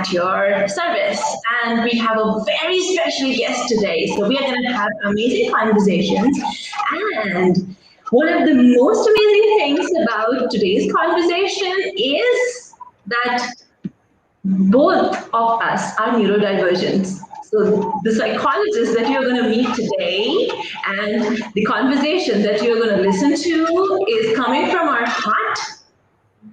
at your service. And we have a very special guest today. So we are going to have amazing conversations. And one of the most amazing things about today's conversation is that both of us are neurodivergents. So the psychologist that you're going to meet today and the conversation that you're going to listen to is coming from our heart.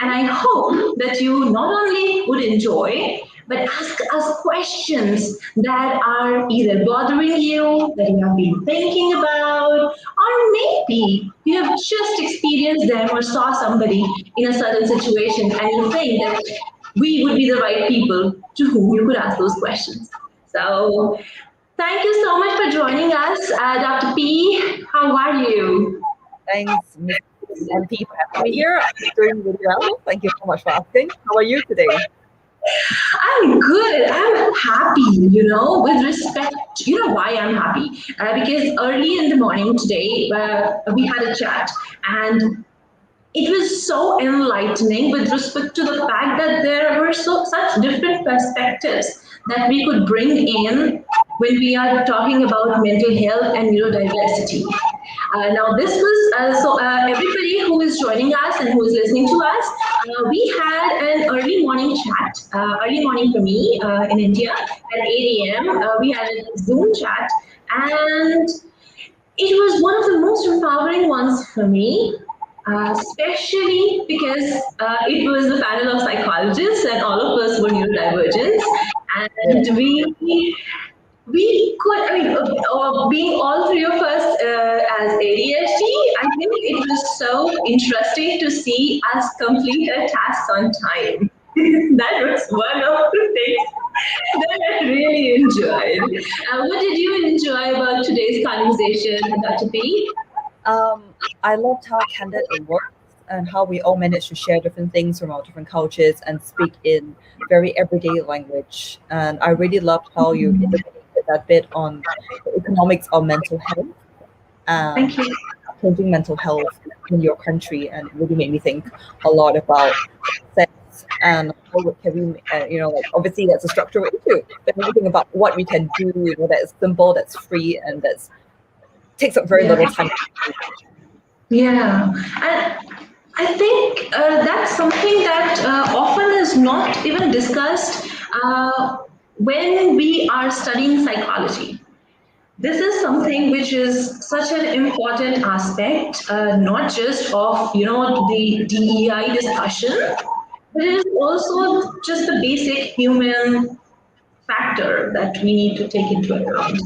And I hope that you not only would enjoy, but ask us questions that are either bothering you, that you have been thinking about, or maybe you have just experienced them or saw somebody in a certain situation and you think that we would be the right people to whom you could ask those questions. So thank you so much for joining us. Dr. P, how are you? Thanks, Ms. MP, for having me here. I'm doing really well. Thank you so much for asking. How are you today? I'm good. I'm happy, with respect. You know why I'm happy? Because early in the morning today, we had a chat and it was so enlightening with respect to the fact that there were such different perspectives that we could bring in when we are talking about mental health and neurodiversity. Now, this was everybody who is joining us and who is listening to us, we had an early morning chat, early morning for me in India at 8 a.m. We had a Zoom chat, and it was one of the most empowering ones for me. Especially because it was a panel of psychologists and all of us were neurodivergents, and we could, being all three of us as ADHD, I think it was so interesting to see us complete a task on time. That was one of the things that I really enjoyed. What did you enjoy about today's conversation, Dr. P? I loved how candid it was and how we all managed to share different things from our different cultures and speak in very everyday language. And I really loved how you illuminated that bit on the economics of mental health and changing mental health in your country. And it really made me think a lot about sex and how can we, obviously that's a structural issue. But when you think about what we can do, that's simple, that's free, and that's takes up very little time. Yeah, and I think that's something that often is not even discussed when we are studying psychology. This is something which is such an important aspect, not just of the DEI discussion, but it is also just the basic human factor that we need to take into account.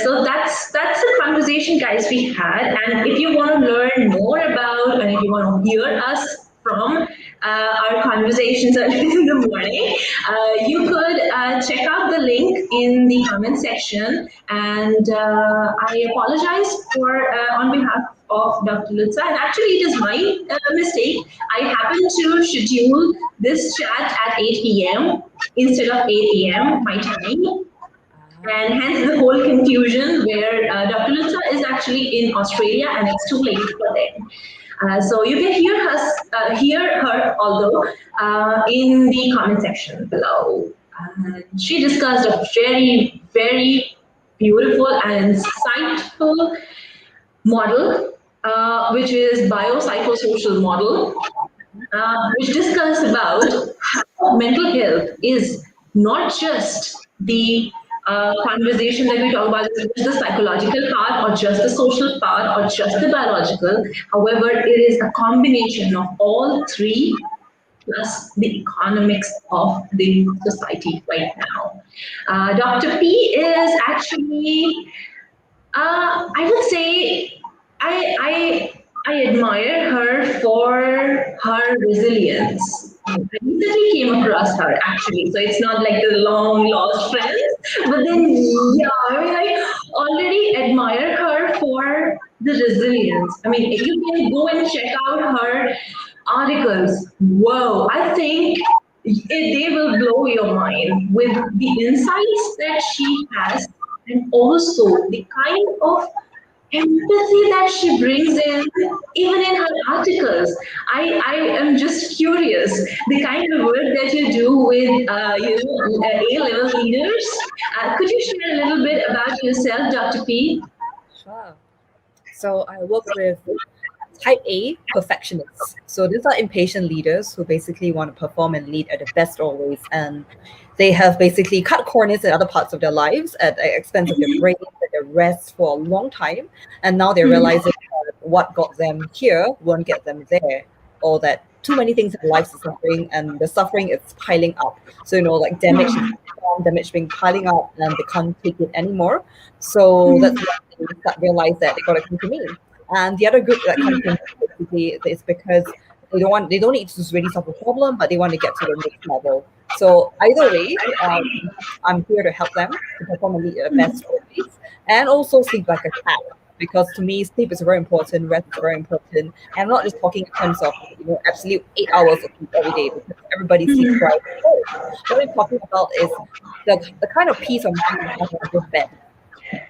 So that's the conversation, guys, we had. And if you want to learn more about, and if you want to hear us from our conversations early in the morning, you could check out the link in the comment section. And I apologize for on behalf of Dr. Lutza, and actually it is my mistake. I happened to schedule this chat at 8 p.m. instead of 8 a.m. my time, and hence the whole confusion where Dr. Lutza is actually in Australia and it's too late for them. So you can hear her although in the comment section below. She discussed a very, very beautiful and insightful model, which is BioPsychoSocial model, which discuss about how mental health is not just the conversation that we talk about, just the psychological part or just the social part or just the biological. However, it is a combination of all three plus the economics of the society right now. Dr. P is actually, I would say, I admire her for her resilience. I recently came across her actually, so it's not like the long lost friends. But then, I already admire her for the resilience. I mean, if you can go and check out her articles, whoa! I think they will blow your mind with the insights that she has, and also the kind of empathy that she brings in, even in her articles. I am just curious. The kind of work that you do with, A-level leaders. Could you share a little bit about yourself, Dr. P? Sure. So I work with Type A perfectionists. So these are impatient leaders who basically want to perform and lead at the best always. And they have basically cut corners in other parts of their lives at the expense of their brain, their rest for a long time. And now they're realizing that what got them here won't get them there, or that too many things in life is suffering and the suffering is piling up. So, like damage being piling up and they can't take it anymore. So that's when they start realize that they got to come to me. And the other group that comes in basically is because they don't need to really solve a problem, but they want to get to the next level. So either way, I'm here to help them to perform and lead at the best always, and also sleep like a cat. Because to me, sleep is very important, rest is very important. And I'm not just talking in terms of absolute 8 hours of sleep every day because everybody sleeps right. What I'm talking about is the kind of peace of mind you have in a good bed.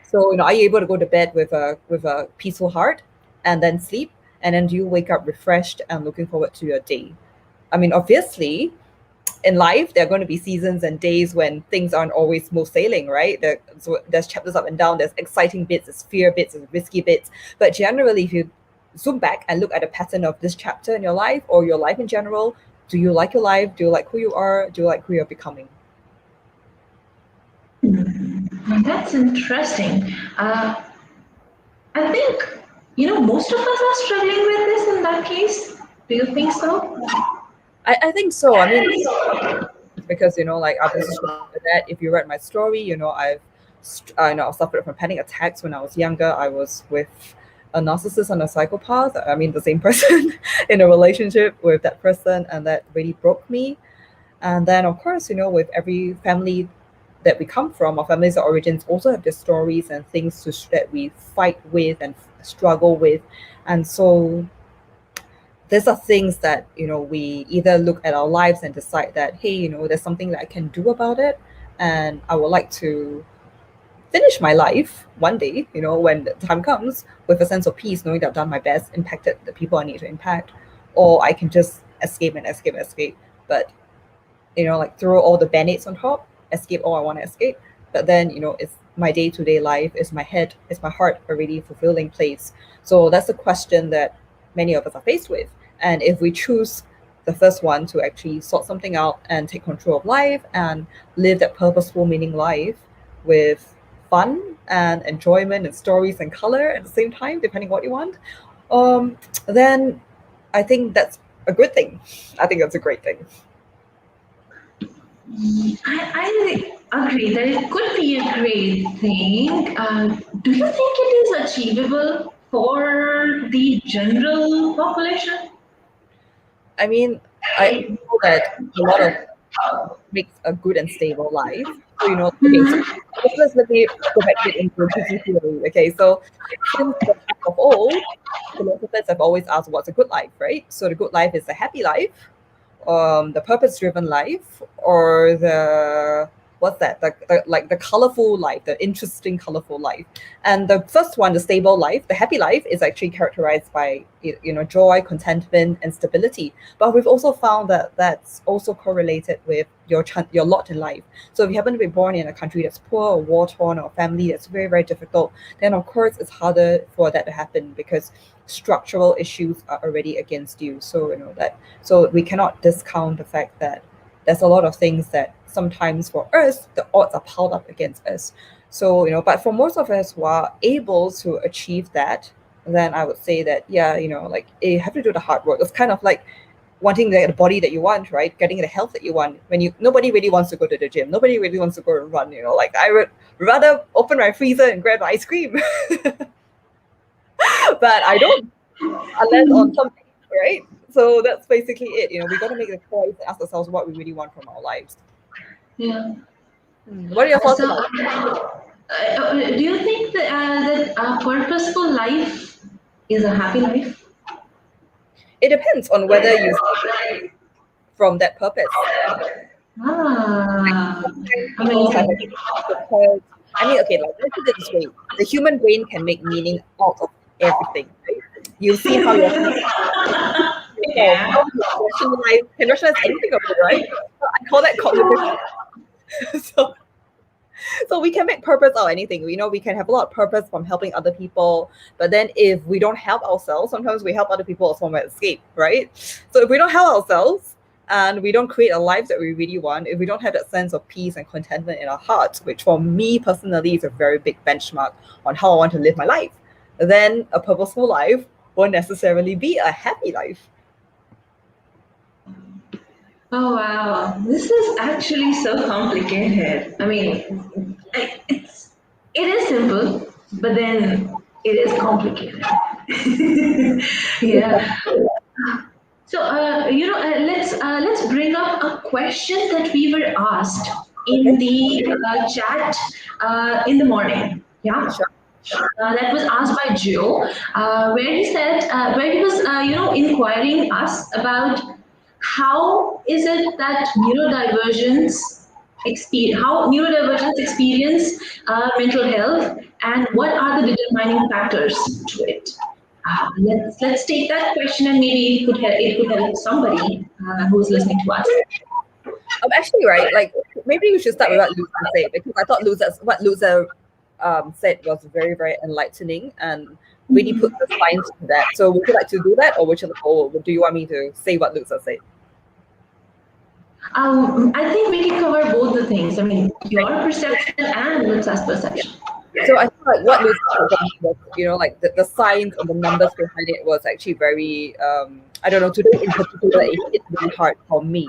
So, are you able to go to bed with a peaceful heart and then sleep? And then do you wake up refreshed and looking forward to your day? I mean, obviously, in life, there are going to be seasons and days when things aren't always smooth sailing, right? So there's chapters up and down, there's exciting bits, there's fear bits, there's risky bits. But generally, if you zoom back and look at the pattern of this chapter in your life or your life in general, do you like your life? Do you like who you are? Do you like who you're becoming? That's interesting. I think, most of us are struggling with this in that case. Do you think so? I think so. I mean, because like I've also struggled with that. If you read my story, I've suffered from panic attacks when I was younger. I was with a narcissist and a psychopath. I mean, the same person in a relationship with that person, and that really broke me. And then, of course, with every family that we come from, our families' origins also have their stories and things that we fight with and struggle with, and so these are things that we either look at our lives and decide that, hey, there's something that I can do about it, and I would like to finish my life one day, when the time comes, with a sense of peace, knowing that I've done my best, impacted the people I need to impact, or I can just escape and escape and escape. But like throw all the band-aids on top, escape all I want to escape. But then it's my day-to-day life, is my head, is my heart a really fulfilling place? So that's a question that many of us are faced with. And if we choose the first one, to actually sort something out and take control of life and live that purposeful, meaning life with fun and enjoyment and stories and color at the same time, depending what you want, then I think that's a good thing. I think that's a great thing. I agree that it could be a great thing. Do you think it is achievable for the general population? I mean, I know that a lot of makes a good and stable life. So, okay, so first let me go back a bit into theory. Okay, so since the time of old, philosophers have always asked what's a good life, right? So the good life is a happy life, the purpose-driven life, or the what's that? The colorful life, the interesting, colorful life. And the first one, the stable life, the happy life, is actually characterized by joy, contentment, and stability. But we've also found that that's also correlated with your lot in life. So if you happen to be born in a country that's poor or war-torn, or a family that's very, very difficult, then of course it's harder for that to happen because structural issues are already against you. So we cannot discount the fact that there's a lot of things that sometimes for us, the odds are piled up against us. So, but for most of us who are able to achieve that, then I would say that, yeah, like you have to do the hard work. It's kind of like wanting the body that you want, right? Getting the health that you want. Nobody really wants to go to the gym. Nobody really wants to go and run, like I would rather open my freezer and grab ice cream. But I don't, unless on something, right? So that's basically it. We got to make the choice and ask ourselves what we really want from our lives. Yeah. What are your thoughts So, about it? do you think that a purposeful life is a happy life? It depends on whether you from that purpose. Ah, Sometimes people have amazing. a purpose I mean, okay, like let's put it this way: the human brain can make meaning out of everything, right? You see how your Yeah. how you can rationalize anything of it, right? So I call that cognitive. so so we can make purpose out of anything. We can have a lot of purpose from helping other people, but then if we don't help ourselves, sometimes we help other people as form of escape, right? So if we don't help ourselves and we don't create a life that we really want, if we don't have that sense of peace and contentment in our hearts, which for me personally is a very big benchmark on how I want to live my life, then a purposeful life won't necessarily be a happy life. Oh wow, this is actually so complicated. I mean, it is simple, but then it is complicated. Yeah. So let's bring up a question that we were asked in Okay, the chat in the morning. Yeah. sure. That was asked by Joe, where he was, inquiring us about how is it that how neurodivergents experience mental health, and what are the determining factors to it. Let's take that question, and maybe it could help somebody who's listening to us. Actually, right, like maybe we should start with what Luza said, because I thought what Luza said was very, very enlightening and really put the science to that. So would you like to do that, or do you want me to say what Luza said? I think we can cover both the things. I mean, your perception and Lutza's perception. So I feel like what Luza said was, like the science and the numbers behind it was actually very, I don't know, today in particular, it hit really hard for me.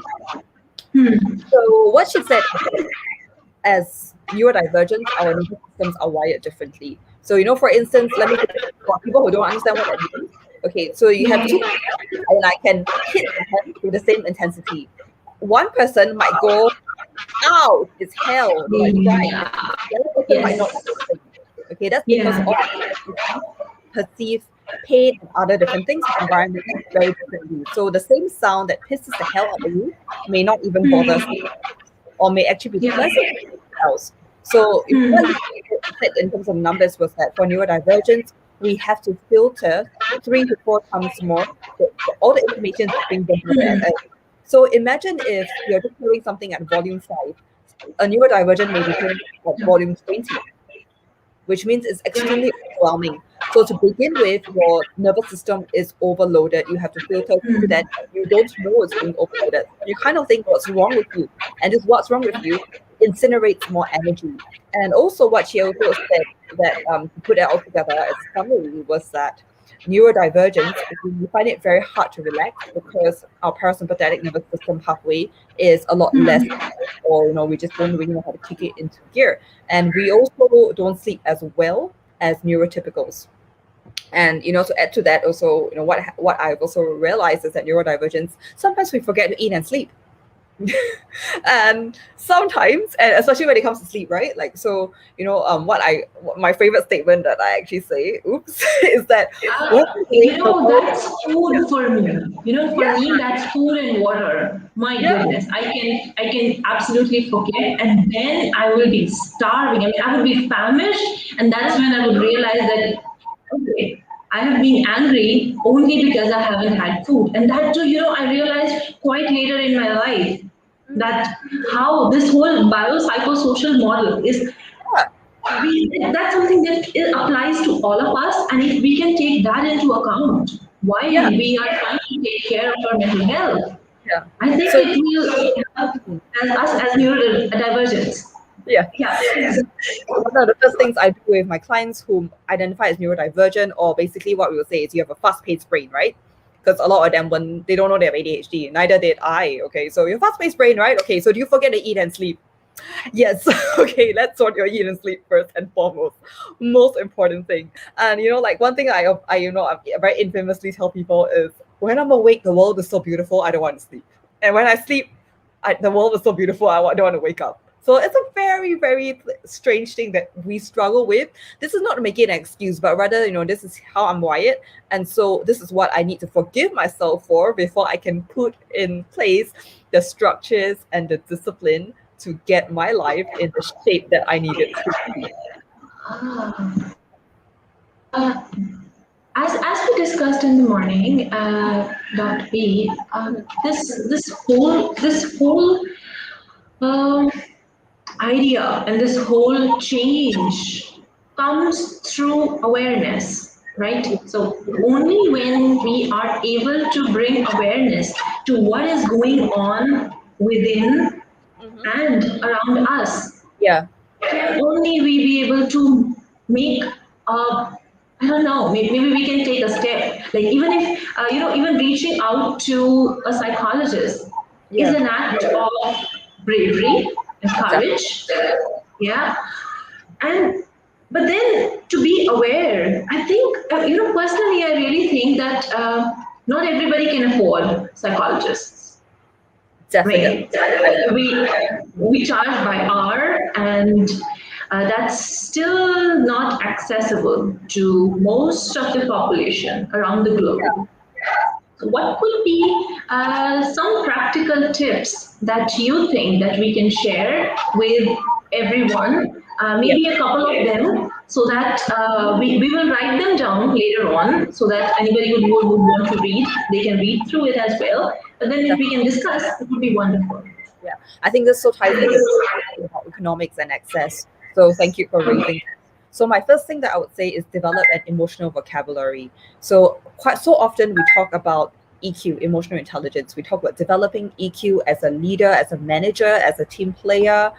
So what she said, as neurodivergent, our nervous systems are wired differently. So, for instance, let me for people who don't understand what that means. Okay, so you have two people, and I can hit them with the same intensity. One person might go, "Ow, it's hell!" Like right. The other person might not. Okay, that's because all perceive pain and other different things in the environment very differently. So the same sound that pisses the hell out of you may not even bother us, or may actually be pleasant to someone else. So what you said in terms of numbers was that for neurodivergence, we have to filter 3 to 4 times more all the information that's being delivered at us. So imagine if you're just hearing something at volume 5, a neurodivergent may be hearing at volume 20, which means it's extremely overwhelming. So to begin with, your nervous system is overloaded. You have to filter through that. You don't know it's being overloaded. You kind of think what's wrong with you. And just what's wrong with you incinerates more energy. And also what she also said that to put that all together as a summary was that neurodivergence, we find it very hard to relax because our parasympathetic nervous system pathway is a lot less, or we just don't really know how to kick it into gear. And we also don't sleep as well as neurotypicals. And to add to that, also what I've also realized is that neurodivergence, sometimes we forget to eat and sleep. And sometimes, and especially when it comes to sleep, right? Like, so my favorite statement that I actually say, is that that's food for me. For me, that's food and water. My goodness, I can absolutely forget, and then I will be starving. I mean, I would be famished, and that's when I would realize that, okay, I have been angry only because I haven't had food. And that too, I realized quite later in my life that how this whole biopsychosocial model is, that's something that applies to all of us. And if we can take that into account while we are trying to take care of our mental health, I think it will help us as neurodivergents. So one of the first things I do with my clients who identify as neurodivergent, or basically what we will say is you have a fast-paced brain, right? Because a lot of them, when they don't know they have ADHD, neither did I. Okay, so your fast-paced brain, right? Okay, so do you forget to eat and sleep? Yes. Okay, let's sort your eat and sleep first and foremost. Most important thing. And like one thing I very infamously tell people is, when I'm awake, the world is so beautiful, I don't want to sleep. And when I sleep, the world is so beautiful, I don't want to wake up. So it's a very, very strange thing that we struggle with. This is not to make it an excuse, but rather, this is how I'm wired. And so this is what I need to forgive myself for before I can put in place the structures and the discipline to get my life in the shape that I needed to be. Uh, as we discussed in the morning, Dr. B, this whole um, idea and this whole change comes through awareness, right? So only when we are able to bring awareness to what is going on within and around us, Yeah. can only we be able to make I don't know, maybe we can take a step. Like even if, even reaching out to a psychologist is Yeah. an act of bravery and courage. Yeah. And, but then to be aware, I think, personally, I really think that not everybody can afford psychologists. Definitely. Right. We charge by hour, and that's still not accessible to most of the population around the globe. So what could be some practical tips that you think that we can share with everyone? Yeah. Maybe a couple of them, so that we will write them down later on, so that anybody who would want to read, they can read through it as well. But then if we can discuss, it would be wonderful. Yeah, I think this so ties in with about economics and access. So thank you for raising that. So my first thing that I would say is develop an emotional vocabulary. So quite so often we talk about EQ, emotional intelligence. We talk about developing EQ as a leader, as a manager, as a team player.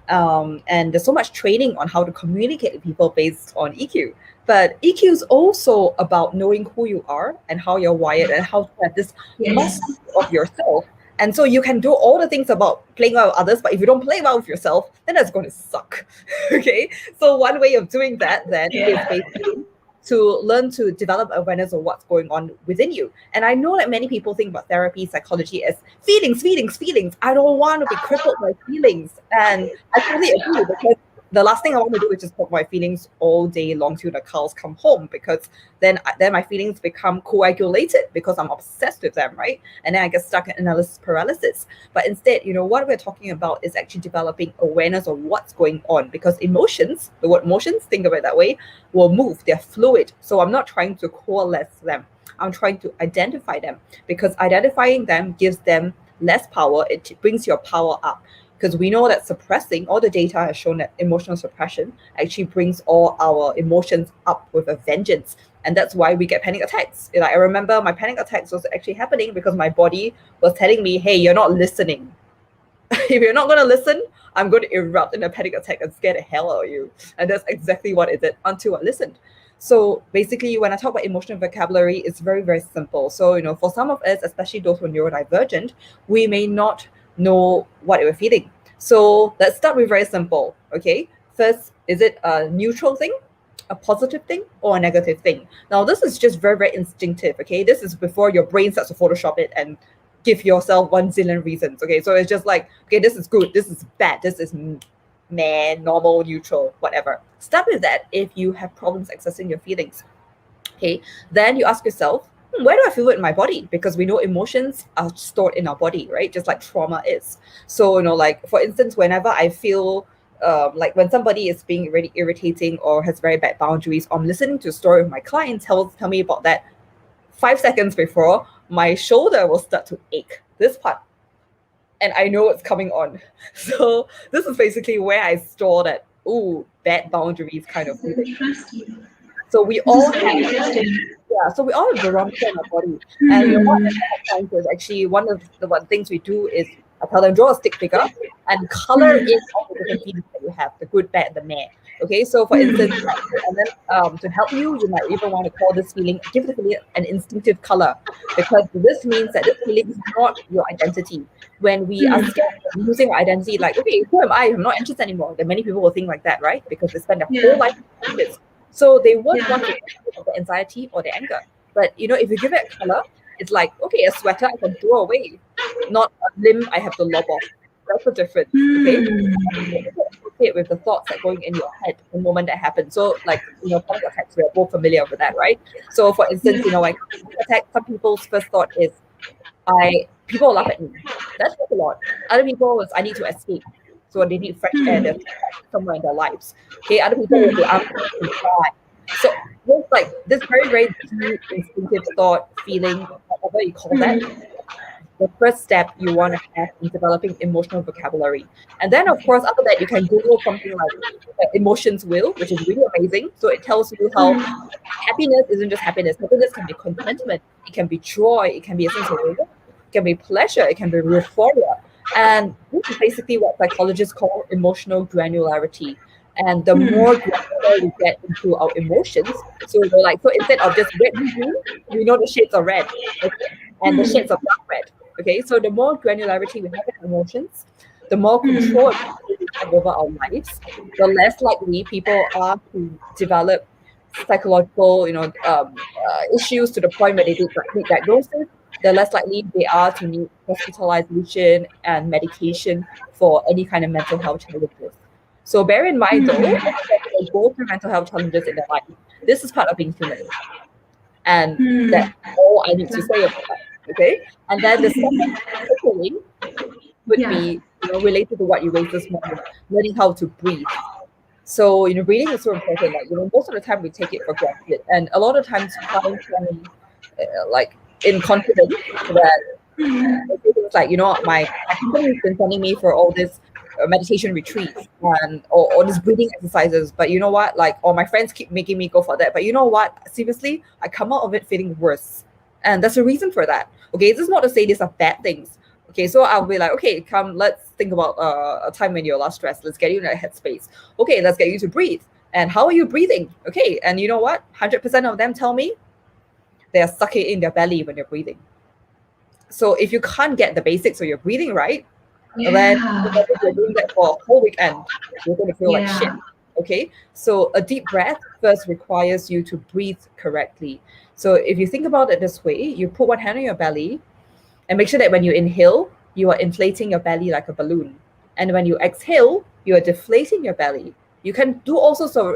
And there's so much training on how to communicate with people based on EQ. But EQ is also about knowing who you are and how you're wired and how to have this mastery of yourself. And so you can do all the things about playing well with others, but if you don't play well with yourself, then that's going to suck. Okay. So one way of doing that then is basically to learn to develop awareness of what's going on within you. And I know that many people think about therapy, psychology as feelings, feelings, feelings. I don't want to be crippled by feelings. And I totally agree, because the last thing I want to do is just put my feelings all day long till the cows come home, because then my feelings become coagulated because I'm obsessed with them, right? And then I get stuck in analysis paralysis. But instead, what we're talking about is actually developing awareness of what's going on, because emotions, the word emotions, think of it that way, will move. They're fluid. So I'm not trying to coalesce them. I'm trying to identify them, because identifying them gives them less power. It brings your power up. Because we know that suppressing, all the data has shown that emotional suppression actually brings all our emotions up with a vengeance. And that's why we get panic attacks. Like, I remember my panic attacks was actually happening because my body was telling me, hey, you're not listening. If you're not going to listen, I'm going to erupt in a panic attack and scare the hell out of you. And that's exactly what it did until I listened. So basically, when I talk about emotional vocabulary, it's very, very simple. So, for some of us, especially those who are neurodivergent, we may not know what we're feeling. So let's start with very simple. Okay, first, is it a neutral thing, a positive thing, or a negative thing? Now, this is just very, very instinctive. Okay, this is before your brain starts to Photoshop it and give yourself 1 zillion reasons. Okay, so it's just like, okay, this is good, this is bad, this is meh, normal, neutral, whatever. Start with that if you have problems accessing your feelings. Okay, then you ask yourself, where do I feel it in my body? Because we know emotions are stored in our body, right? Just like trauma is. So, like, for instance, whenever I feel like when somebody is being really irritating or has very bad boundaries, or I'm listening to a story of my clients tell me about that, 5 seconds before, my shoulder will start to ache, this part. And I know what's coming on. So this is basically where I store that, bad boundaries kind of feeling. Interesting. So we all have, so we all have barometer in our body. And what is actually one of the things we do is I tell them, draw a stick figure and color in all the different feelings that you have, the good, bad, the meh. Okay, so for instance, and then to help you, you might even want to call this feeling, give the feeling an instinctive color, because this means that this feeling is not your identity. When we are scared of losing our identity, like, okay, who am I? I'm not anxious anymore. Then many people will think like that, right? Because they spend their whole life anxious. So they won't want to feel the anxiety or the anger. But if you give it a color, it's like, okay, a sweater I can throw away, not a limb I have to lob off. That's the difference. Okay, associate with the thoughts that are going in your head the moment that happens. So, like, panic attacks, we're both familiar with that, right? So, for instance, like panic attack, some people's first thought is, people laugh at me. That's a lot. Other people is, I need to escape. so they need fresh air. There's somewhere in their lives. Okay, other people will be asked to comply. So there's like this very, very deep instinctive thought, feeling, whatever you call that. The first step you want to have in developing emotional vocabulary. And then, of course, after that, you can Google something like emotions wheel, which is really amazing. So it tells you how happiness isn't just happiness. Happiness can be contentment, it can be joy, it can be a sense of relief, it can be pleasure, it can be euphoria. And this is basically what psychologists call emotional granularity. And the more granular we get into our emotions, so we're like, so instead of just red and blue, we know the shades of red, okay? And the shades of dark red. Okay, so the more granularity we have in emotions, the more control we have over our lives, the less likely people are to develop psychological, issues to the point where they need diagnosis. The less likely they are to need hospitalization and medication for any kind of mental health challenges. So bear in mind, though, that they go through mental health challenges in their life. This is part of being human, and that's all I need to say about that. Okay, and then the second takeaway would be related to what you raised this morning, learning how to breathe. So breathing is so important. Like most of the time we take it for granted, and a lot of times clients tell me, like in confidence, that they say things like, my company has been sending me for all this meditation retreats and or these breathing exercises, but you know what, like, or my friends keep making me go for that, but you know what, seriously, I come out of it feeling worse, and there's a reason for that. Okay, this is not to say these are bad things. Okay, so I'll be like, okay, come, let's think about a time when you're last stressed. Let's get you in a headspace. Okay, let's get you to breathe. And how are you breathing? Okay, and you know what, 100% of them tell me they are sucking in their belly when you're breathing. So if you can't get the basics of your breathing right, then if you're doing that for a whole weekend, you're going to feel like shit. Okay, so a deep breath first requires you to breathe correctly. So if you think about it this way, you put one hand on your belly and make sure that when you inhale, you are inflating your belly like a balloon. And when you exhale, you are deflating your belly. You can do all sorts of,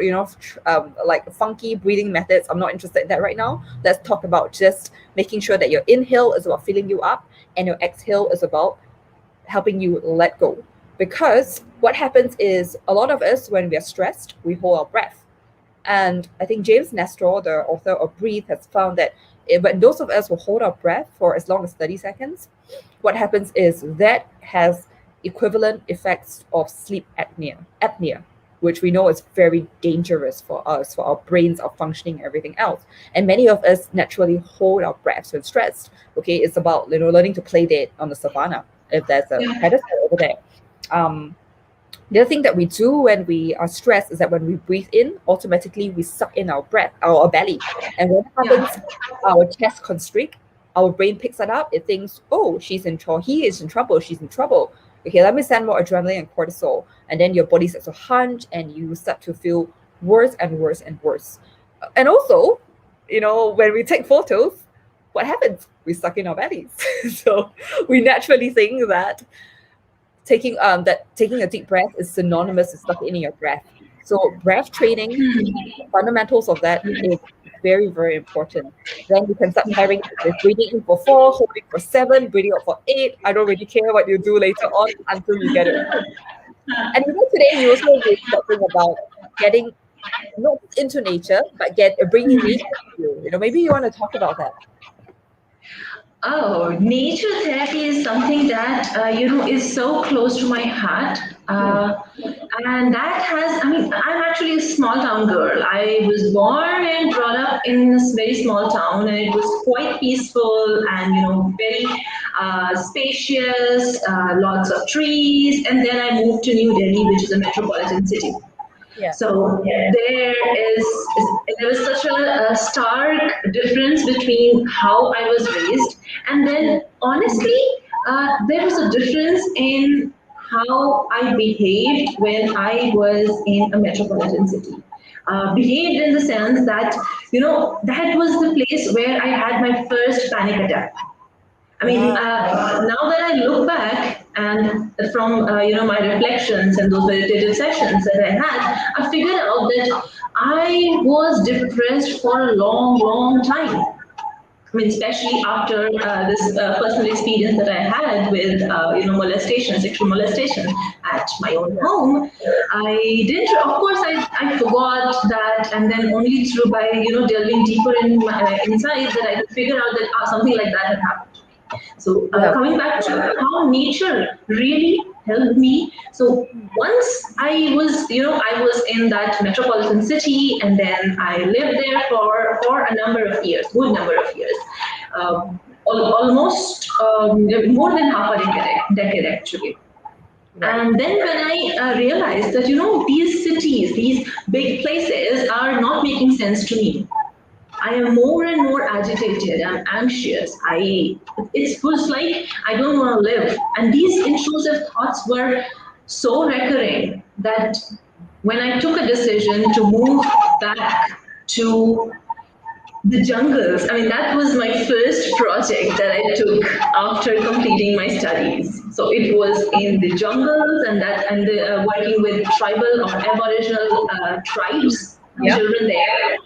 like funky breathing methods. I'm not interested in that right now. Let's talk about just making sure that your inhale is about filling you up and your exhale is about helping you let go. Because what happens is a lot of us, when we are stressed, we hold our breath. And I think James Nestor, the author of Breathe, has found that when those of us who hold our breath for as long as 30 seconds, what happens is that has equivalent effects of sleep apnea, which we know is very dangerous for us, for our brains, our functioning, everything else. And many of us naturally hold our breaths when stressed. Okay, it's about learning to play dead on the savannah if there's a predator over there. The other thing that we do when we are stressed is that when we breathe in, automatically we suck in our breath, our belly. And when it happens, our chest constrict, our brain picks that up. It thinks, oh, she's in trouble, he is in trouble, she's in trouble. Okay, let me send more adrenaline and cortisol. And then your body starts to hunch and you start to feel worse and worse and worse. And also, when we take photos, what happens? We suck in our bellies. So we naturally think that taking a deep breath is synonymous with sucking in your breath. So breath training, fundamentals of that is very, very important. Then you can start pairing with breathing in for 4, holding for 7, breathing out for 8. I don't really care what you do later on until you get it. And today we also will be talking about getting not into nature, but bringing nature to you. Maybe you want to talk about that. Oh, nature therapy is something that, is so close to my heart. And that I'm actually a small town girl. I was born and brought up in this very small town, and it was quite peaceful and, very spacious, lots of trees. And then I moved to New Delhi, which is a metropolitan city. So there was such a stark difference between how I was raised, and then honestly, there was a difference in how I behaved when I was in a metropolitan city. Behaved in the sense that that was the place where I had my first panic attack. Now that I look back and from my reflections and those meditative sessions that I had, I figured out that I was depressed for a long, long time. I mean, especially after this personal experience that I had with, molestation, sexual molestation at my own home, I did, of course, I forgot that, and then only through by, delving deeper inside that I could figure out that something like that had happened. So Yeah. coming back to how nature really helped me. So once I was in that metropolitan city, and then I lived there for a number of years, good number of years, almost more than half a decade actually. And then when I realized that, these cities, these big places are not making sense to me. I am more and more agitated. I'm anxious. It was like I don't want to live. And these intrusive thoughts were so recurring that when I took a decision to move back to the jungles, I mean, that was my first project that I took after completing my studies. So it was in the jungles working with tribal or aboriginal tribes, children there,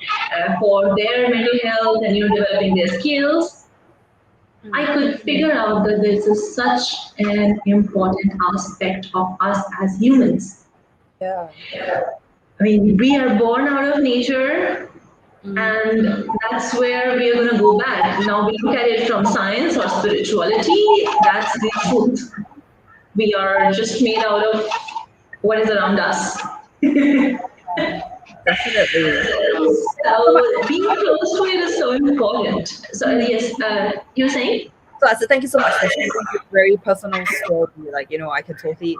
for their mental health and developing their skills. I could figure out that this is such an important aspect of us as humans. Yeah. I mean, we are born out of nature, and that's where we are going to go back. Now we look at it from science or spirituality, that's the truth. We are just made out of what is around us. Definitely. So being close to it is so important. So yes, you're saying? So I said, thank you so much for sharing your very personal story. Like, I can totally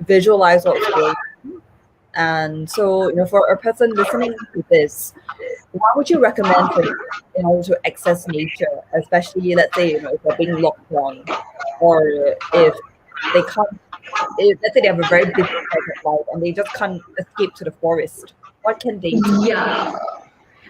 visualize what's going on. And so, for a person listening to this, what would you recommend for them in order to access nature, especially, let's say, if they're being locked down, or if they can't, let's say they have a very busy life and they just can't escape to the forest, what can they do? Yeah.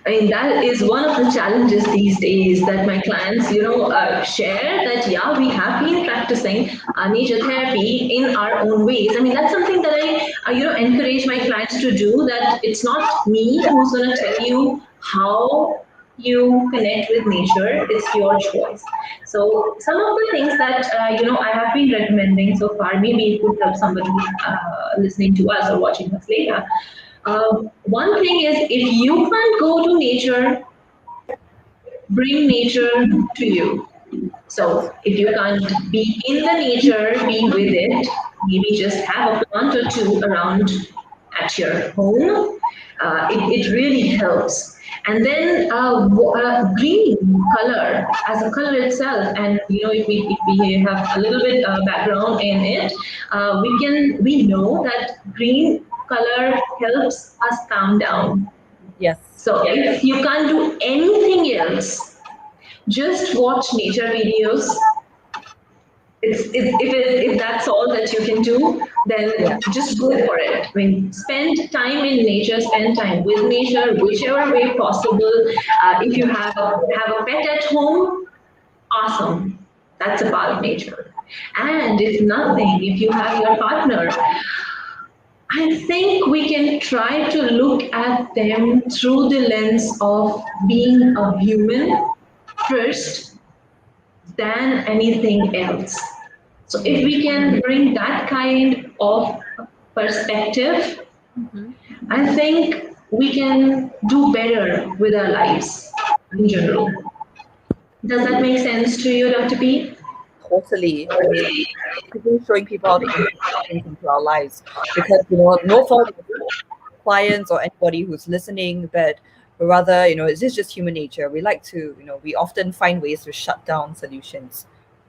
I mean, that is one of the challenges these days that my clients, share that, yeah, we have been practicing nature therapy in our own ways. I mean, that's something that I, encourage my clients to do, that it's not me who's going to tell you how you connect with nature, it's your choice. So some of the things that, I have been recommending so far, maybe it would help somebody listening to us or watching us later. One thing is, if you can't go to nature, bring nature to you. So if you can't be in the nature, be with it. Maybe just have a plant or two around at your home. It really helps. And then green color as a color itself, and if we have a little bit background in it, we know that green color helps us calm down. Yes. So if you can't do anything else, just watch nature videos. If that's all that you can do, then just go for it. I mean, spend time in nature, spend time with nature, whichever way possible. If you have a pet at home, awesome. That's a part of nature. And if nothing, if you have your partner, I think we can try to look at them through the lens of being a human first than anything else. So if we can bring that kind of perspective, I think we can do better with our lives in general. Does that make sense to you, Dr. P? Totally. I mean, showing people how to integrate things into our lives, because no fault of clients or anybody who's listening, but rather, it's just human nature. We like to, we often find ways to shut down solutions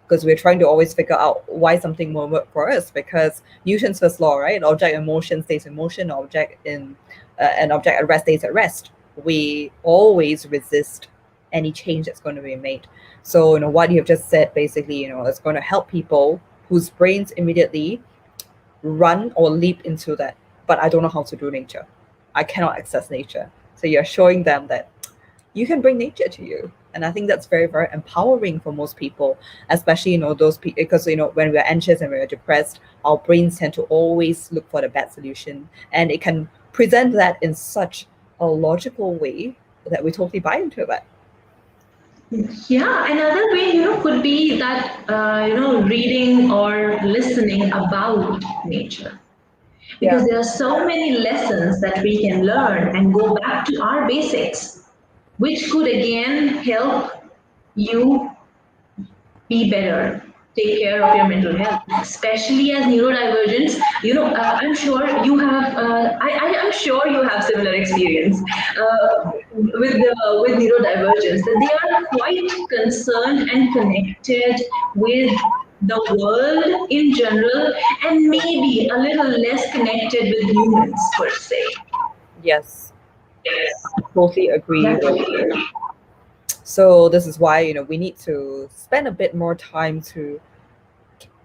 because we're trying to always figure out why something won't work for us. Because Newton's first law, right? Object in motion stays in motion. An object at rest stays at rest. We always resist any change that's going to be made. So, what you have just said, basically, is going to help people whose brains immediately run or leap into that. But I don't know how to do nature. I cannot access nature. So you're showing them that you can bring nature to you. And I think that's very, very empowering for most people, especially, those people, because, when we're anxious and we're depressed, our brains tend to always look for the bad solution. And it can present that in such a logical way that we totally buy into that. Yeah, another way, could be that, reading or listening about nature. Yeah. Because there are so many lessons that we can learn and go back to our basics, which could again help you be better, take care of your mental health, especially as neurodivergents. I'm sure you have. I'm sure you have similar experience with neurodivergence. That they are quite concerned and connected with the world in general, and maybe a little less connected with humans per se. Yes, totally agree with. Definitely. So this is why we need to spend a bit more time to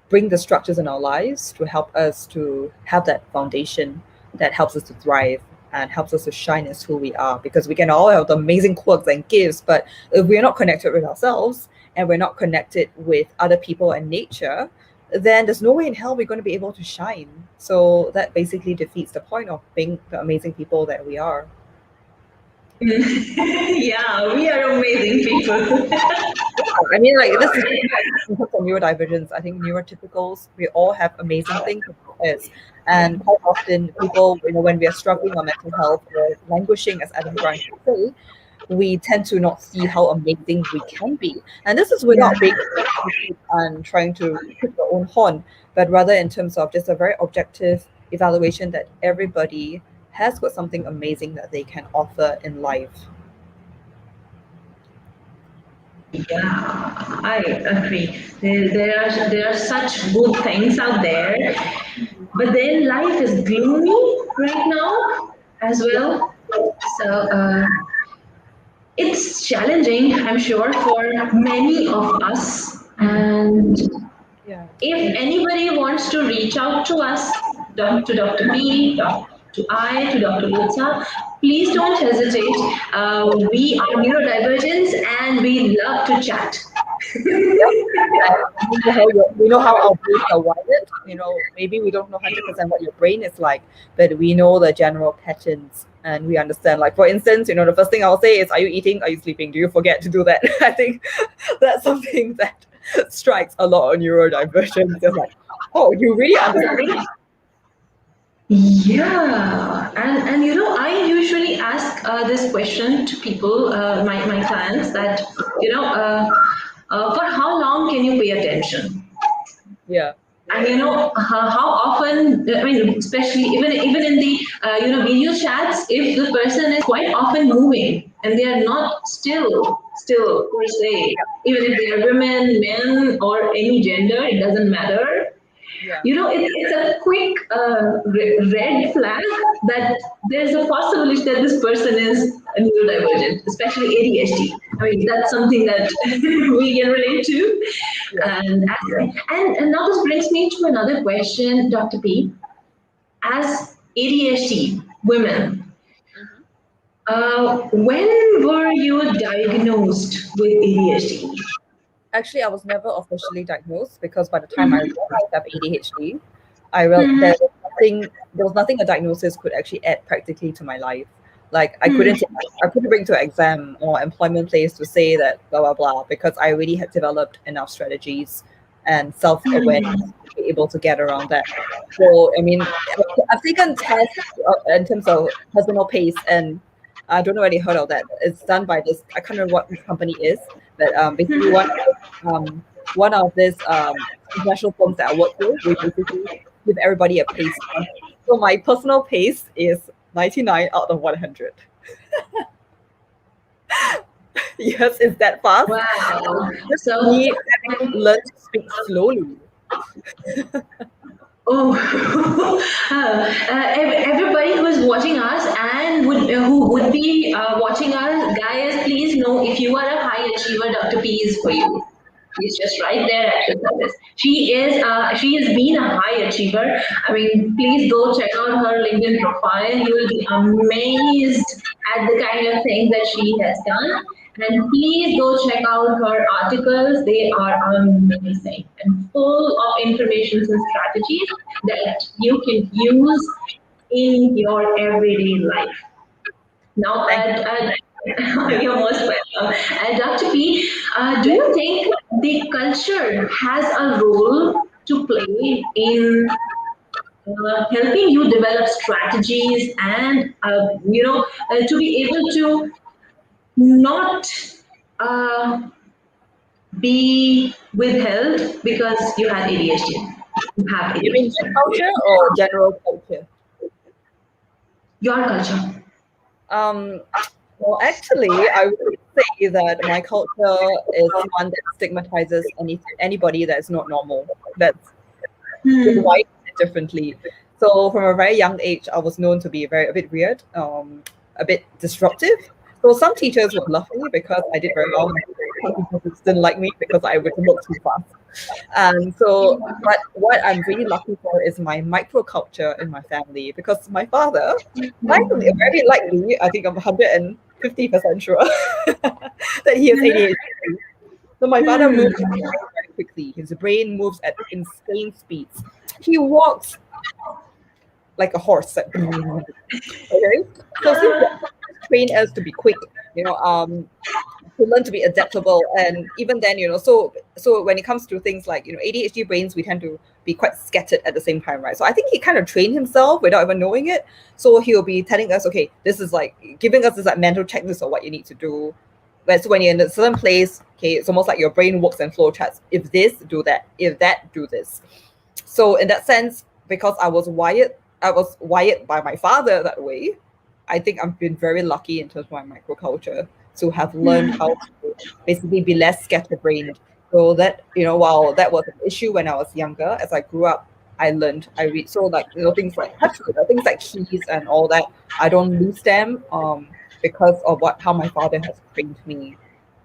bring the structures in our lives to help us to have that foundation that helps us to thrive and helps us to shine as who we are, because we can all have the amazing quirks and gifts, but if we're not connected with ourselves and we're not connected with other people and nature, then there's no way in hell we're going to be able to shine. So that basically defeats the point of being the amazing people that we are. Yeah, we are amazing people. I mean, like, this is in terms of neurodivergence. I think neurotypicals, we all have amazing things about us. And quite often, people, when we are struggling on mental health or languishing, as Adam Grant would say, we tend to not see how amazing we can be. And this is Yeah. without being and trying to put your own horn, but rather in terms of just a very objective evaluation that everybody has got something amazing that they can offer in life. Yeah, I agree. There are such good things out there, but then life is gloomy right now as Yeah. well. So it's challenging, I'm sure, for many of us. And Yeah. if anybody wants to reach out to us, to Dr. P, to I, to Dr. Lutza, please don't hesitate. We are neurodivergents and we love to chat. Yep. And we know how our brains are wired. Maybe we don't know 100% what your brain is like, but we know the general patterns and we understand. Like, for instance, the first thing I'll say is, are you eating? Are you sleeping? Do you forget to do that? I think that's something that strikes a lot on neurodivergence. They're like, oh, you really understand? Yeah, and I usually ask this question to people, my clients, that for how long can you pay attention? Yeah. And how often? I mean, especially even in the video chats, if the person is quite often moving and they are not still per se, even if they are women, men, or any gender, it doesn't matter. Yeah. It's a quick red flag that there's a possibility that this person is neurodivergent, especially ADHD. I mean, that's something that we can relate to. Yeah. And now this brings me to another question, Dr. P. As ADHD women, Mhm. when were you diagnosed with ADHD? Actually, I was never officially diagnosed because by the time I realized I have ADHD, there was nothing a diagnosis could actually add practically to my life. Like, I couldn't bring to an exam or employment place to say that blah blah blah, because I already had developed enough strategies and self awareness to be able to get around that. So I mean, I've taken tests in terms of personal pace, and I don't know whether you heard of that. It's done by this. I can't remember what this company is, but basically one of these international firms that I work with, we basically give everybody a pace. So my personal pace is 99 out of 100. Yes, it's that fast. Wow. Just So, me having learned to speak slowly. oh, everybody who is watching us and who would be watching us, guys, please know if you are a high achiever, Dr. P is for you. She's just right there at your service. She has been a high achiever. I mean, please go check out her LinkedIn profile. You will be amazed at the kind of things that she has done. And please go check out her articles. They are amazing and full of information and strategies that you can use in your everyday life. Now, Thank you. Yeah. you're most welcome. Dr. P, Do you think the culture has a role to play in helping you develop strategies and to be able to not uh, be withheld because you had ADHD. You have You mean my ADHD. culture or general culture? Your culture. Um, well, actually, I would say that my culture is one that stigmatizes anybody that's not normal, that's Hmm. wired differently. So from a very young age, I was known to be a bit weird, a bit disruptive. So some teachers would love me because I did very well. Some teachers just didn't like me because I would look too fast. And so, but what I'm really lucky for is my microculture in my family because my father, very likely, I think I'm 150% sure that he has ADHD. So my father moves Hmm. very, very quickly. His brain moves at insane speeds. He walks like a horse. Like, okay. So since Uh, train us to be quick, to learn to be adaptable, and even then, so when it comes to things like ADHD brains, we tend to be quite scattered at the same time, right? So I think he kind of trained himself without even knowing it. So he'll be telling us, okay, this is like giving us this like mental checklist of what you need to do. But so when you're in a certain place, okay, it's almost like your brain works in flow charts. If this, do that. If that, do this. So in that sense, because I was wired by my father that way. I think I've been very lucky in terms of my microculture to have learned how to basically be less scatterbrained. So that while that was an issue when I was younger, as I grew up, I learned. I read so like things like things like cheese and all that. I don't lose them because of how my father has trained me.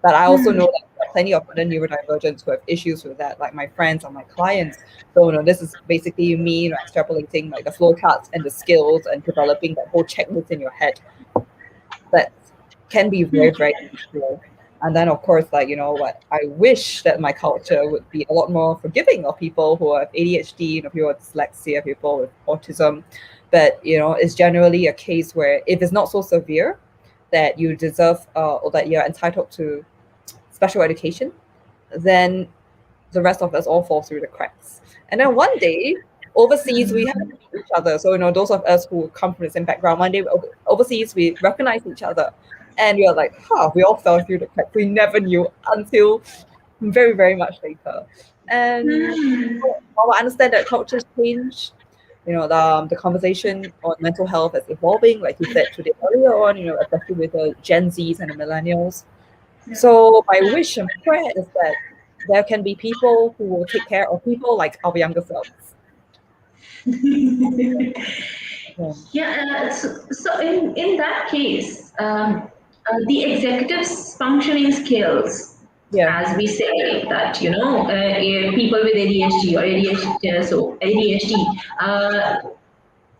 But I also know that there are plenty of other neurodivergents who have issues with that, like my friends or my clients. So this is basically me extrapolating like the flow charts and the skills and developing that whole checklist in your head. That can be very, very useful. And then of course, like what I wish that my culture would be a lot more forgiving of people who have ADHD, people with dyslexia, people with autism. But it's generally a case where if it's not so severe that you deserve or that you're entitled to special education, then the rest of us all fall through the cracks. And then one day, overseas, we happen to meet each other. So, those of us who come from the same background, one day overseas, we recognize each other. And we are like, we all fell through the cracks. We never knew until very, very much later. And while I understand that cultures change, the conversation on mental health is evolving, like you said today earlier on, especially with the Gen Zs and the millennials. So my wish and prayer is that there can be people who will take care of people like our younger selves. Yeah. Yeah, so in that case, the executive's functioning skills, Yeah. as we say that people with ADHD or ADHD, so ADHD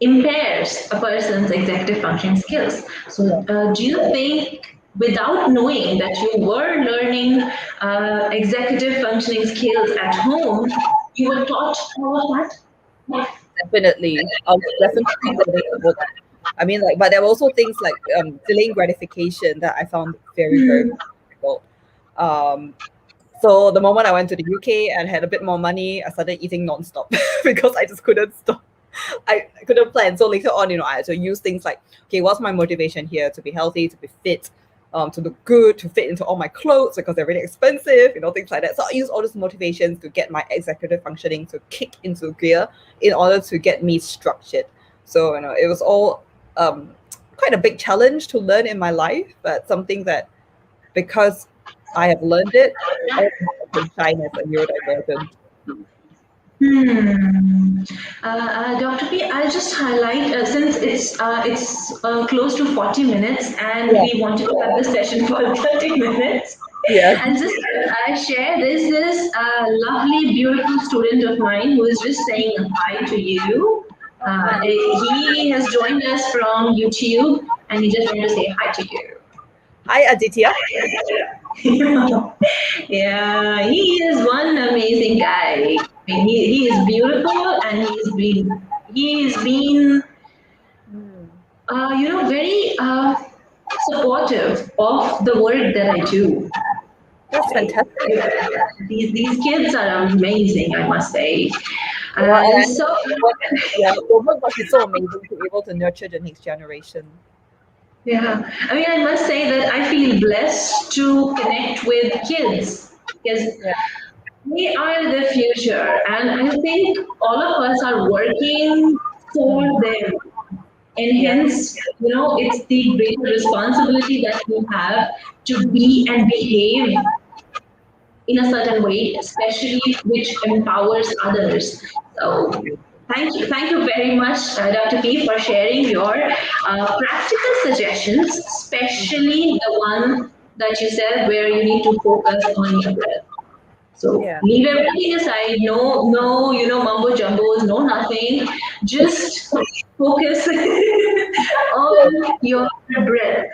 impairs a person's executive functioning skills. So, Yeah. do you think, without knowing that you were learning executive functioning skills at home, you were taught all of that? Definitely. I was definitely learning all that. I mean, like, but there were also things like delaying gratification that I found very, very difficult. Um, so the moment I went to the UK and had a bit more money, I started eating nonstop because I just couldn't stop. I couldn't plan. So later on, I had to use things like, okay, what's my motivation here? To be healthy, to be fit, to look good, to fit into all my clothes because they're really expensive, things like that. So I use all these motivations to get my executive functioning to kick into gear in order to get me structured. So, it was all quite a big challenge to learn in my life, but something that because I have learned it, I can shine as a neurodivergent. Dr. P, I'll just highlight since it's close to 40 minutes and Yeah, we wanted to have this session for 30 minutes. yeah. I'll just share this lovely, beautiful student of mine who is just saying hi to you. He has joined us from YouTube and he just wanted to say hi to you. Hi, Aditya. Yeah, he is one amazing guy. I mean, he is beautiful and he's been very supportive of the work that I do. That's fantastic. These kids are amazing, I must say. Yeah, and I So yeah, your work must be so amazing to be able to nurture the next generation. yeah, I mean, I must say that I feel blessed to connect with kids because Yeah, they are the future, and I think all of us are working for them. And yeah, hence, it's the greater responsibility that we have to be and behave in a certain way, especially which empowers others. So, thank you very much, Dr. P, for sharing your practical suggestions, especially the one that you said where you need to focus on your breath. So yeah. leave everything aside. No, mumbo jumbos, no nothing. Just focus on your breath.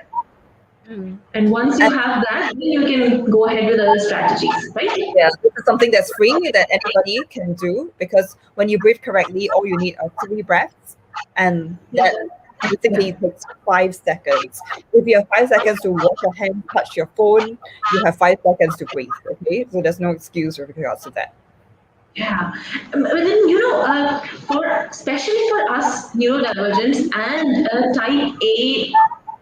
Mm. And once you And have that, then you can go ahead with other strategies, right? yeah, this is something that's free that anybody can do because when you breathe correctly, all you need are 3 breaths, and that basically Yeah. takes 5 seconds. If you have 5 seconds to wash your hands, touch your phone, you have 5 seconds to breathe. Okay, so there's no excuse with regards to that. Yeah, but then for especially for us neurodivergents and type A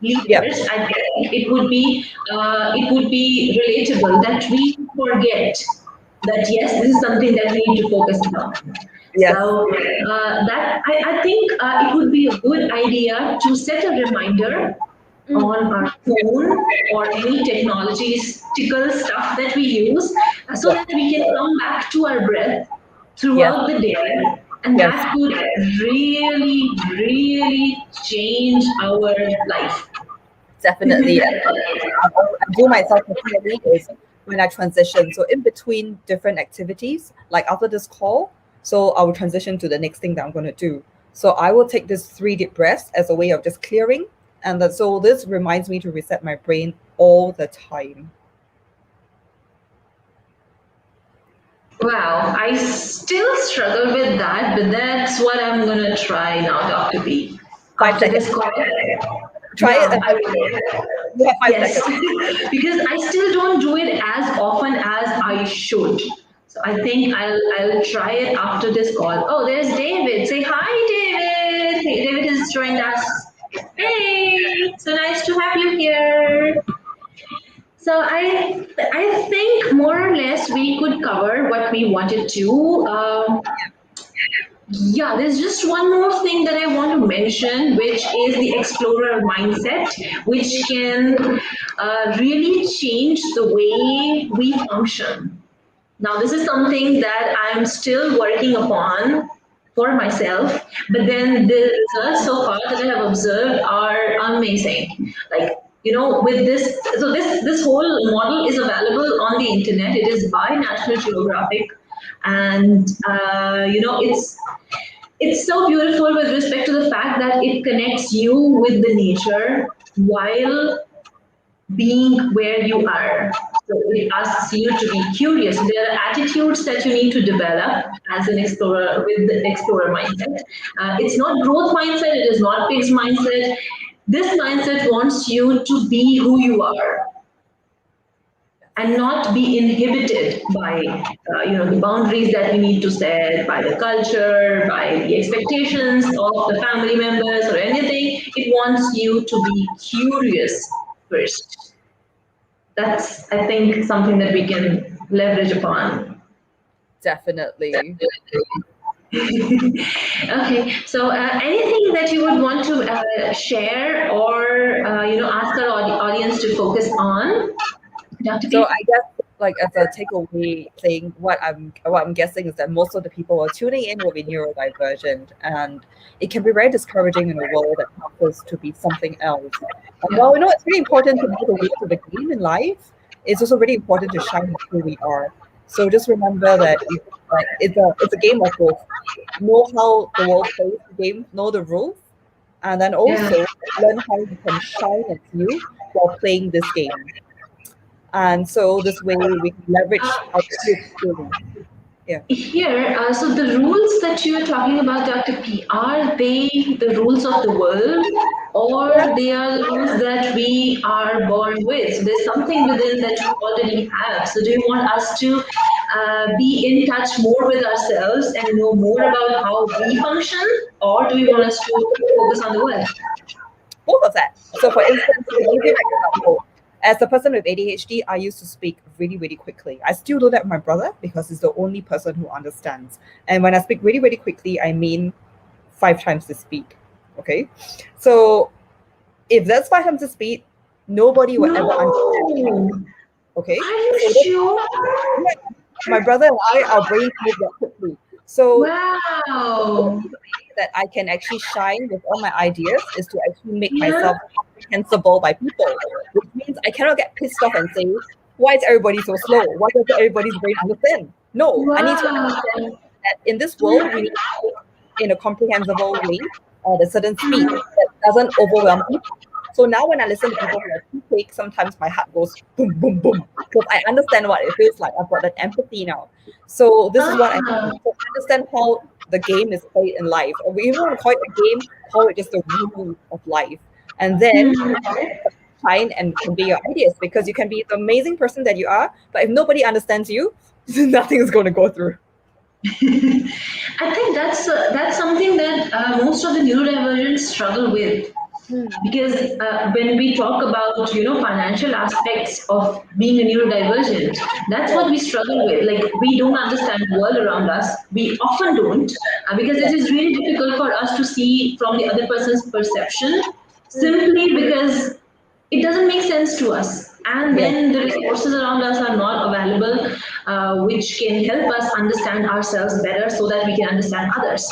Yeah, leaders, I think it would be relatable that we forget that yes, this is something that we need to focus on. yes, So that I think it would be a good idea to set a reminder mm. on our phone or any technological stuff that we use so Yeah, that we can come back to our breath yes, throughout the day, and yes. that could really, really change our life. Definitely. And I do myself personally is when I transition. So in between different activities, like after this call, so I will transition to the next thing that I'm going to do. So I will take this 3 deep breaths as a way of just clearing. And that, so this reminds me to reset my brain all the time. Wow, I still struggle with that, but that's what I'm gonna try now, Dr. B. Five After seconds. this call, Try it yeah, and I will. you have five Yes, seconds. because I still don't do it as often as I should. So I think I'll try it after this call. Oh, there's David. Say hi, David. Hey, David has joined us. Hey, so nice to have you here. So I think more or less we could cover what we wanted to. Yeah, there's just one more thing that I want to mention, which is the explorer mindset, which can really change the way we function. Now, this is something that I'm still working upon for myself, but then the results so far that I have observed are amazing. Like, with this, so this whole model is available on the internet. It is by National Geographic, and it's so beautiful with respect to the fact that it connects you with the nature while being where you are. So it asks you to be curious. There are attitudes that you need to develop as an explorer with the explorer mindset. It's not growth mindset, it is not fixed mindset. This mindset wants you to be who you are and not be inhibited by the boundaries that we need to set by the culture, by the expectations of the family members or anything. It wants you to be curious first. That's, I think, something that we can leverage upon. Definitely. Okay, so anything that you would want to share or ask our audience to focus on, Dr. So P? I guess like as a takeaway thing, what I'm guessing is that most of the people who are tuning in will be neurodivergent, and it can be very discouraging in a world that promises to be something else. And Yeah. while we know it's really important to know the rules of the game in life, it's also really important to shine who we are. So just remember that it's a game of both. Know how the world plays the game, know the rules, and then Yeah. also learn how you can shine as you while playing this game. And so this way we can leverage our skills fully. Here, so the rules that you are talking about, Dr. P, are they the rules of the world, or they are the rules that we are born with? So there's something within that we already have. So do you want us to be in touch more with ourselves and know more about how we function, or do you want us to focus on the world? Both of that. So, for instance, if you give an example, as a person with ADHD, I used to speak really, really quickly. I still do that with my brother because he's the only person who understands. And when I speak really, really quickly, I mean 5 times the speed. Okay. So, if that's 5 times the speed, nobody will ever understand. No. Okay. Are you So sure? my brother and I, our brains move that quickly. So Wow. that I can actually shine with all my ideas is to actually make Yeah. myself comprehensible by people, which means I cannot get pissed off and say, why is everybody so slow? Why doesn't everybody's brain understand? No, I need to understand Wow. that in this world, we need to speak in a comprehensible way at a certain speed that doesn't overwhelm people. So now when I listen to people who are too quick, sometimes my heart goes boom, boom, boom, because I understand what it feels like. I've got that empathy now. So this is what I Ah. understand how the game is played in life. Or we even want to call it a game, call it just the rules of life. And then shine and convey your ideas, because you can be the amazing person that you are, but if nobody understands you, nothing is going to go through. I think that's something that most of the neurodivergents struggle with, because when we talk about financial aspects of being a neurodivergent, that's what we struggle with. Like, we don't understand the world around us. We often don't, because it is really difficult for us to see from the other person's perception, simply because it doesn't make sense to us, and Yeah. then the resources around us are not available, which can help us understand ourselves better so that we can understand others.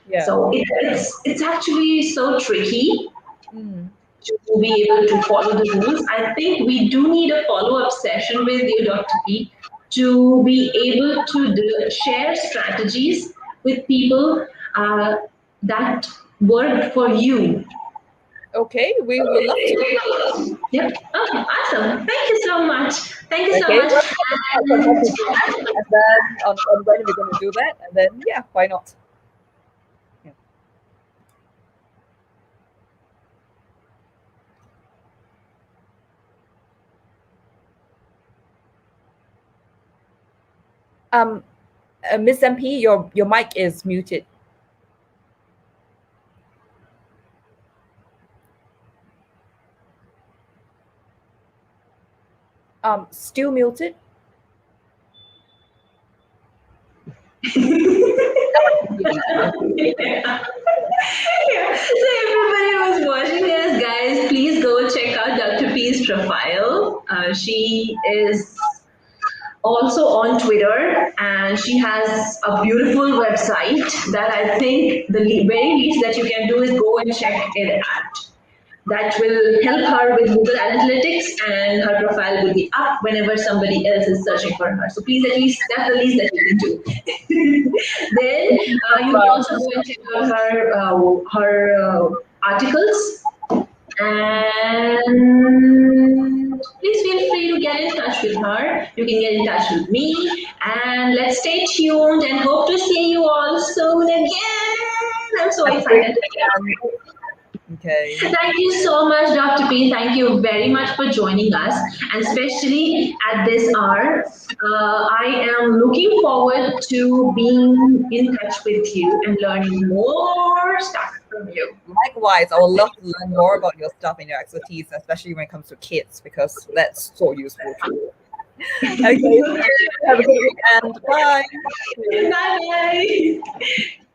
Yeah. So it's actually so tricky Mm. to be able to follow the rules. I think we do need a follow-up session with you, Dr. P, to be able to share strategies with people that work for you. Okay, we would love to. Yep. Okay, awesome. Thank you so much. Thank you so Okay, much. well, I can help you do that. And then on when we're going to do that, and then yeah, why not? Yeah. Miss MP, your mic is muted. Still muted. Yeah. So everybody who's watching this, guys, please go check out Dr. P's profile. She is also on Twitter, and she has a beautiful website that I think the very least that you can do is go and check it out. That will help her with Google Analytics, and her profile will be up whenever somebody else is searching for her. So please, at least that's the least that you can do. Then you can also go and check out her articles, and please feel free to get in touch with her. You can get in touch with me, and let's stay tuned and hope to see you all soon again. I'm so excited. Okay. Thank you so much, Dr. P. Thank you very much for joining us, and especially at this hour. I am looking forward to being in touch with you and learning more stuff from you. Likewise, I would love to learn more about your stuff and your expertise, especially when it comes to kids, because that's so useful too. Okay, have a good weekend. Bye. Bye bye.